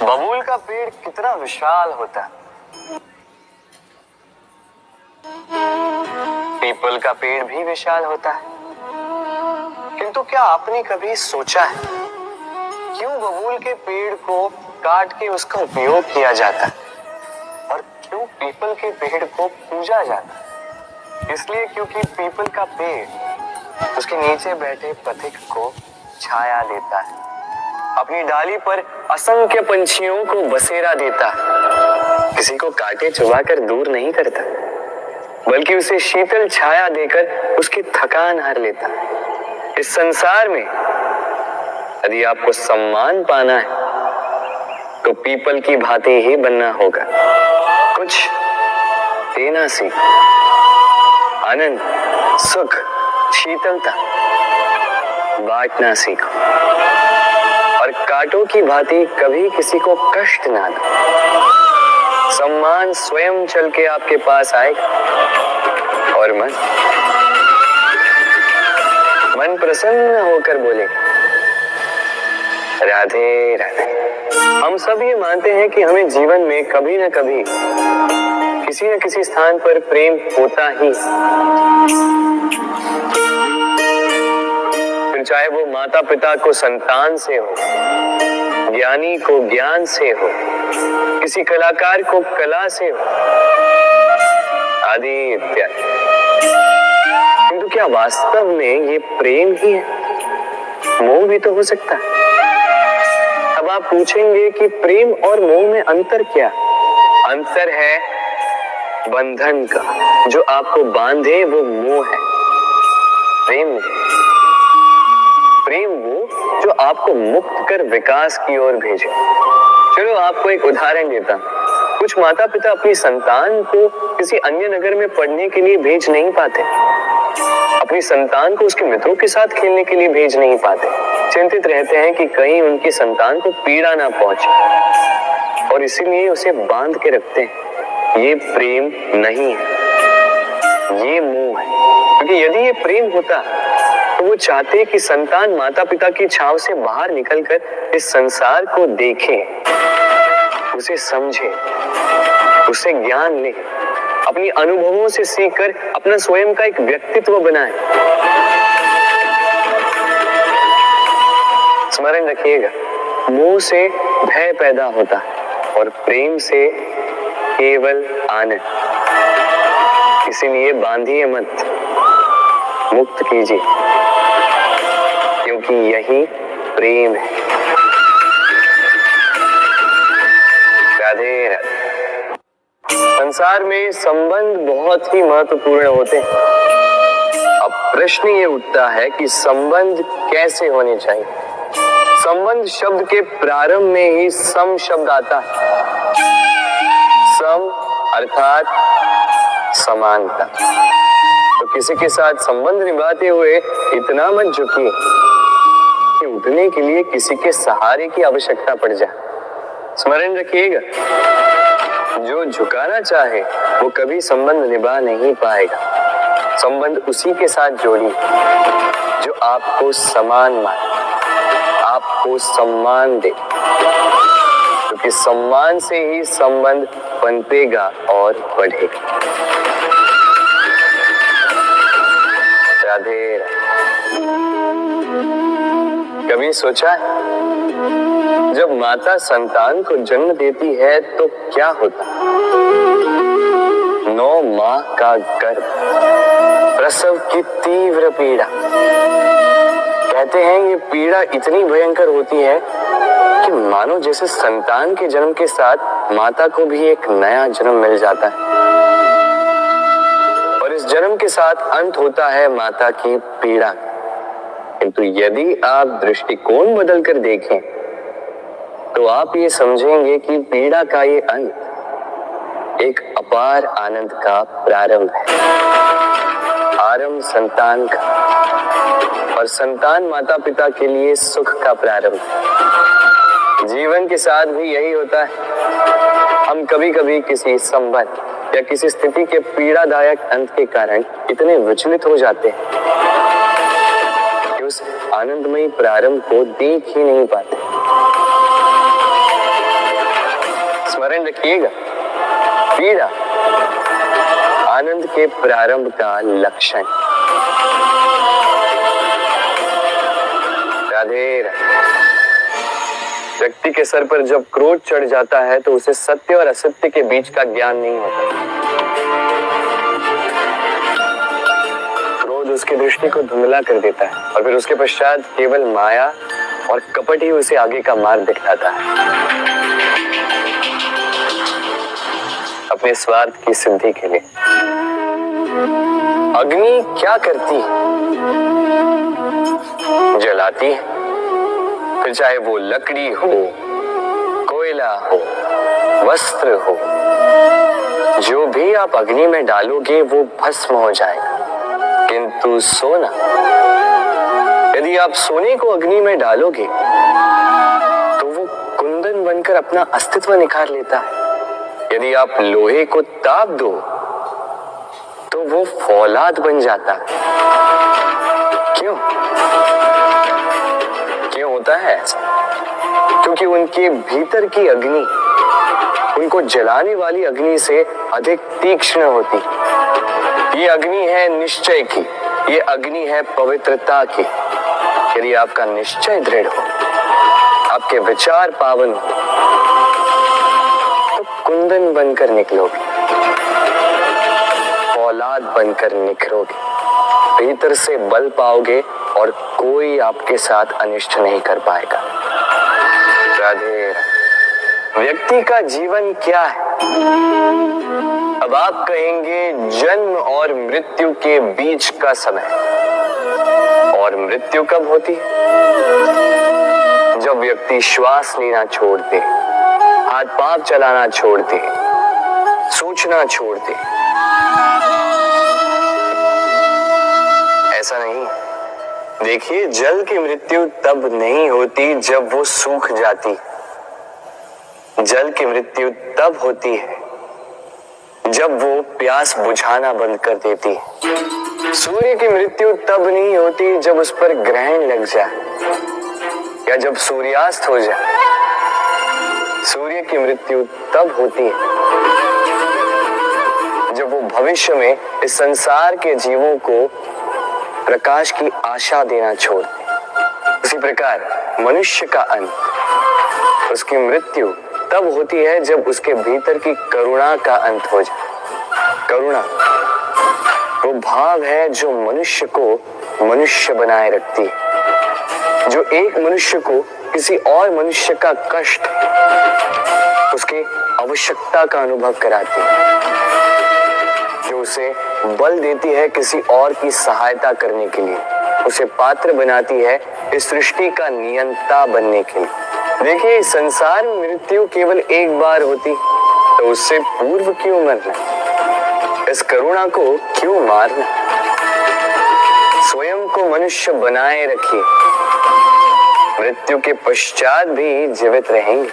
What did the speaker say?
बबूल का पेड़ कितना विशाल होता है, पीपल का पेड़ भी विशाल होता है, किंतु क्या आपने कभी सोचा है क्यों बबूल के पेड़ को काट के उसका उपयोग किया जाता है और क्यों पीपल के पेड़ को पूजा जाता है? इसलिए क्योंकि पीपल का पेड़ उसके नीचे बैठे पथिक को छाया देता है, अपनी डाली पर असंख्य पंछियों को बसेरा देता है, किसी को काटे चुबाकर दूर नहीं करता, बल्कि उसे शीतल छाया देकर उसकी थकान हर लेता। इस संसार में यदि आपको सम्मान पाना है तो पीपल की भांति ही बनना होगा। कुछ देना सीख, आनंद, सुख, शीतलता बांटना सीखो और कांटों की भांति कभी किसी को कष्ट ना दो। सम्मान स्वयं चल के आपके पास आएगा और मन प्रसन्न होकर बोलेगा राधे राधे। हम सब ये मानते हैं कि हमें जीवन में कभी न कभी किसी न किसी स्थान पर प्रेम होता ही, फिर चाहे वो माता पिता को संतान से हो, ज्ञानी को ज्ञान से हो, किसी कलाकार को कला से हो, आदि इत्यादि। किंतु क्या वास्तव में ये प्रेम ही है? मोह भी तो हो सकता है। अब आप पूछेंगे कि प्रेम और मोह में अंतर क्या? अंतर है बंधन का, जो आपको बांधे वो मोह है। प्रेम वो जो आपको मुक्त कर विकास की ओर भेजे। चलो आपको एक उदाहरण देता हूं। कुछ माता पिता अपनी संतान को किसी अन्य नगर में पढ़ने के लिए भेज नहीं पाते, अपनी संतान को उसके मित्रों के साथ खेलने के लिए भेज नहीं पाते, चिंतित रहते हैं कि कहीं उनकी संतान को पीड़ा ना पहुंचे और इसीलिए उसे बांध के रखते हैं। ये प्रेम नहीं है, ये मोह है। क्योंकि यदि ये प्रेम होता तो वो चाहते कि संतान माता पिता की छांव से बाहर निकलकर इस संसार को देखे, उसे समझे, उसे ज्ञान ले, अपनी अनुभवों से सीखकर अपना स्वयं का एक व्यक्तित्व बनाए। स्मरण रखिएगा, मोह से भय पैदा होता है और प्रेम से केवल आनंद। इसीलिए बांधिए मत, मुक्त कीजिए, क्योंकि यही प्रेम है। राधे राधे। संसार में संबंध बहुत ही महत्वपूर्ण होते हैं। अब प्रश्न ये उठता है कि संबंध कैसे होने चाहिए? संबंध शब्द के प्रारंभ में ही सम शब्द आता है। सम अर्थात समानता। तो किसी के साथ संबंध निभाते हुए इतना मत झुकिए कि उठने के लिए किसी के सहारे की आवश्यकता पड़ जाए। स्मरण रखिएगा, जो झुकाना चाहे वो कभी संबंध निभा नहीं पाएगा। संबंध उसी के साथ जोड़िए जो आपको समान माने, आपको सम्मान दे, क्योंकि सम्मान से ही संबंध पनपेगा और बढ़ेगा। राधे राधे। कभी सोचा है जब माता संतान को जन्म देती है तो क्या होता? 9 माह का गर्भ, प्रसव की तीव्र पीड़ा। कहते हैं ये पीड़ा इतनी भयंकर होती है कि मानो जैसे संतान के जन्म के साथ माता को भी एक नया जन्म मिल जाता है और इस जन्म के साथ अंत होता है माता की पीड़ा। किंतु यदि आप दृष्टिकोण बदलकर देखें तो आप ये समझेंगे कि पीड़ा का ये अंत एक अपार आनंद का प्रारंभ है। आरंभ संतान का और संतान माता पिता के लिए सुख का प्रारंभ है। जीवन के साथ भी यही होता है। हम कभी कभी किसी संबंध या किसी स्थिति के पीड़ादायक अंत के कारण इतने विचलित हो जाते हैं कि उस आनंदमयी प्रारंभ को देख ही नहीं पाते। ध्यान रखिएगा, पीड़ा आनंद के प्रारंभ का लक्षण। राधे राधे। व्यक्ति के सर पर जब क्रोध चढ़ जाता है तो उसे सत्य और असत्य के बीच का ज्ञान नहीं होता। क्रोध उसकी दृष्टि को धुंधला कर देता है और फिर उसके पश्चात केवल माया और कपट ही उसे आगे का मार्ग दिखलाता है। अपने स्वार्थ की सिद्धि के लिए अग्नि क्या करती है? जलाती है, फिर चाहे वो लकड़ी हो, कोयला हो, वस्त्र हो, जो भी आप अग्नि में डालोगे वो भस्म हो जाएगा। किंतु सोना, यदि आप सोने को अग्नि में डालोगे तो वो कुंदन बनकर अपना अस्तित्व निखार लेता है। यदि आप लोहे को ताप दो तो वो फौलाद बन जाता है। क्यों होता है ऐसा? क्योंकि उनके भीतर की अग्नि उनको जलाने वाली अग्नि से अधिक तीक्ष्ण होती। ये अग्नि है निश्चय की, ये अग्नि है पवित्रता की। यदि आपका निश्चय दृढ़ हो, आपके विचार पावन हो, तो कुंदन बनकर निकलोगे, औलाद बनकर निखरोगे, भीतर से बल पाओगे और कोई आपके साथ अनिष्ट नहीं कर पाएगा। राधे। व्यक्ति का जीवन क्या है? अब आप कहेंगे जन्म और मृत्यु के बीच का समय। और मृत्यु कब होती है? जब व्यक्ति श्वास लेना छोड़ दे, हाथ पांव चलाना छोड़ दे, सोचना छोड़ दे। ऐसा नहीं। देखिए, जल की मृत्यु तब नहीं होती जब वो सूख जाती। जल की मृत्यु तब होती है जब वो प्यास बुझाना बंद कर देती है। सूर्य की मृत्यु तब नहीं होती जब उस पर ग्रहण लग जाए या जब सूर्यास्त हो जाए। सूर्य की मृत्यु तब होती है जब वो भविष्य में इस संसार के जीवों को प्रकाश की आशा देना छोड़ दे। उसी प्रकार मनुष्य का अंत, उसकी मृत्यु तब होती है जब उसके भीतर की करुणा का अंत हो जाए। करुणा वो भाव है जो मनुष्य को मनुष्य बनाए रखती है, जो एक मनुष्य को किसी और मनुष्य का कष्ट, उसकी आवश्यकता का अनुभव कराती है, जो उसे बल देती है किसी और की सहायता करने के लिए, उसे पात्र बनाती है इस सृष्टि का नियंता बनने के लिए। देखिए, संसार में मृत्यु केवल एक बार होती तो उससे पूर्व क्यों मरना? इस करुणा को क्यों मारना? स्वयं को मनुष्य बनाए रखिए, मृत्यु के पश्चात भी जीवित रहेंगे।